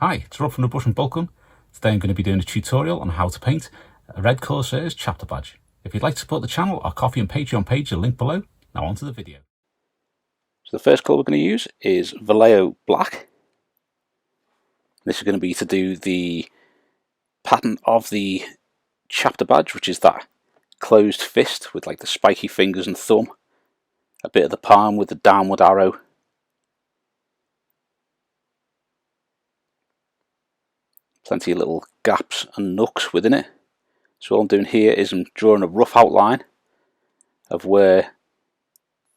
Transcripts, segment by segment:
Hi, it's Rob from the Bush and Boltgun. Today I'm going to be doing a tutorial on how to paint a Red Corsairs Chapter Badge. If you'd like to support the channel, our Coffee and Patreon page are linked below. Now on to the video. So the first colour we're going to use is Vallejo Black. This is going to be to do the pattern of the Chapter Badge, which is that closed fist with like the spiky fingers and thumb. A bit of the palm with the downward arrow. Plenty of little gaps and nooks within it. So all I'm doing here is I'm drawing a rough outline of where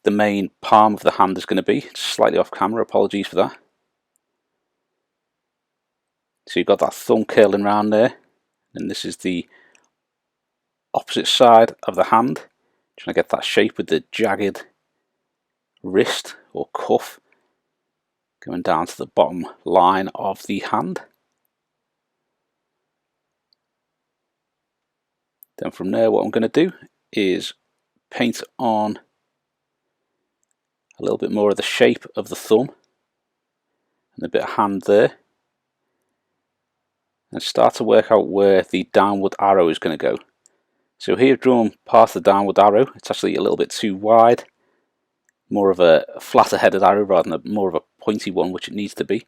the main palm of the hand is going to be. It's slightly off camera, apologies for that. So you've got that thumb curling around there, and this is the opposite side of the hand. Trying to get that shape with the jagged wrist or cuff going down to the bottom line of the hand. Then from there what I'm going to do is paint on a little bit more of the shape of the thumb and a bit of hand there, and start to work out where the downward arrow is going to go. So here I've drawn past the downward arrow. It's actually a little bit too wide, more of a flatter headed arrow rather than more of a pointy one, which it needs to be.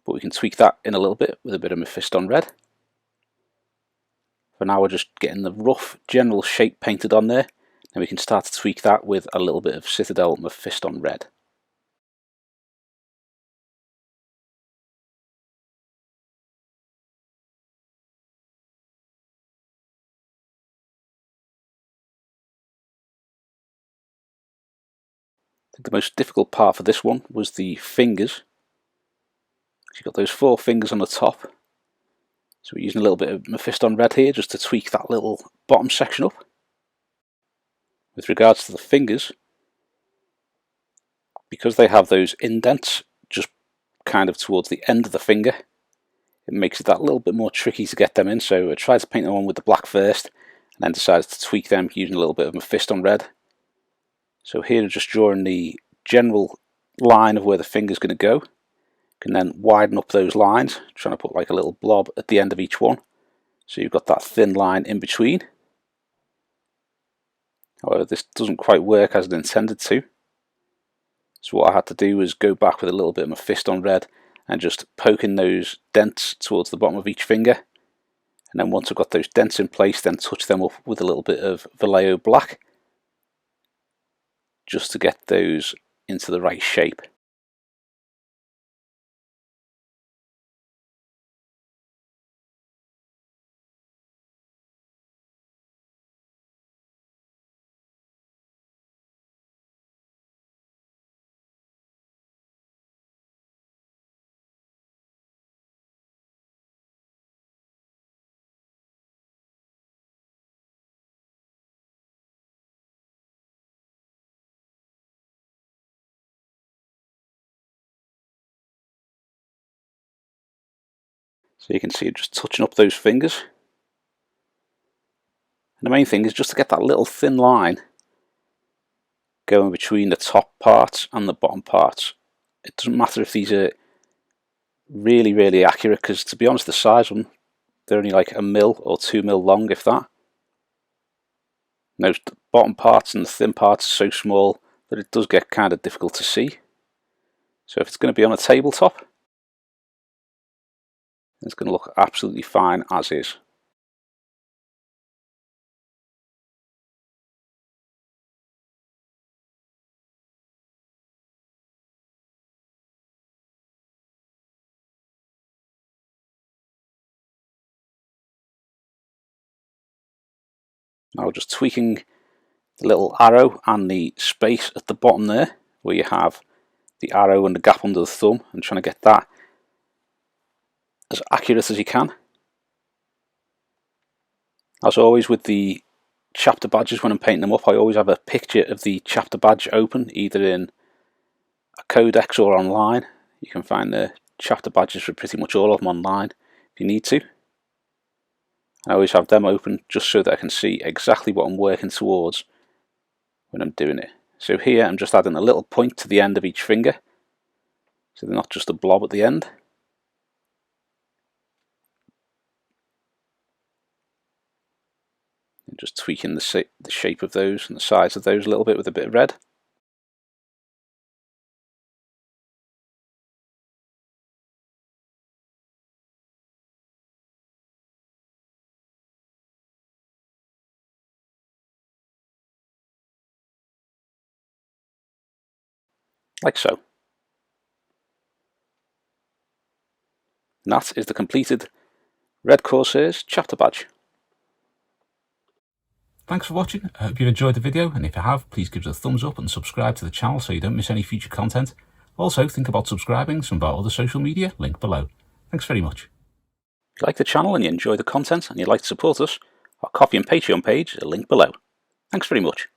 But we can tweak that in a little bit with a bit of Mephiston Red. For now we're just getting the rough general shape painted on there, and we can start to tweak that with a little bit of Citadel Mephiston Red. I think the most difficult part for this one was the fingers. You've got those 4 fingers on the top. So we're using a little bit of Mephiston Red here just to tweak that little bottom section up. With regards to the fingers, because they have those indents just kind of towards the end of the finger, it makes it that little bit more tricky to get them in. So I tried to paint them on with the black first, and then decided to tweak them using a little bit of Mephiston Red. So here I'm just drawing the general line of where the finger's going to go. Can then widen up those lines, trying to put like a little blob at the end of each one, so you've got that thin line in between. However, this doesn't quite work as it intended to, so what I had to do was go back with a little bit of Mephiston Red and just poke in those dents towards the bottom of each finger, and then once I've got those dents in place, then touch them up with a little bit of Vallejo Black just to get those into the right shape. So you can see it just touching up those fingers. And the main thing is just to get that little thin line going between the top parts and the bottom parts. It doesn't matter if these are really accurate, because to be honest the size of them, they're only like 1 mil or 2 mil long, if that. And those bottom parts and the thin parts are so small that it does get kind of difficult to see. So if it's going to be on a tabletop, it's going to look absolutely fine as is. Now just tweaking the little arrow and the space at the bottom there, where you have the arrow and the gap under the thumb, and trying to get that as accurate as you can. As always with the chapter badges, when I'm painting them up, I always have a picture of the chapter badge open, either in a codex or online. You can find the chapter badges for pretty much all of them online if you need to. I always have them open just so that I can see exactly what I'm working towards when I'm doing it. So here I'm just adding a little point to the end of each finger, so they're not just a blob at the end. Just tweaking the shape of those and the size of those a little bit with a bit of red. Like so. And that is the completed Red Corsairs Chapter Badge. Thanks for watching. I hope you enjoyed the video, and if you have, please give us a thumbs up and subscribe to the channel so you don't miss any future content. Also, think about subscribing to some of our other social media, link below. Thanks very much. If you like the channel and you enjoy the content and you'd like to support us, our Coffee and Patreon page is a link below. Thanks very much.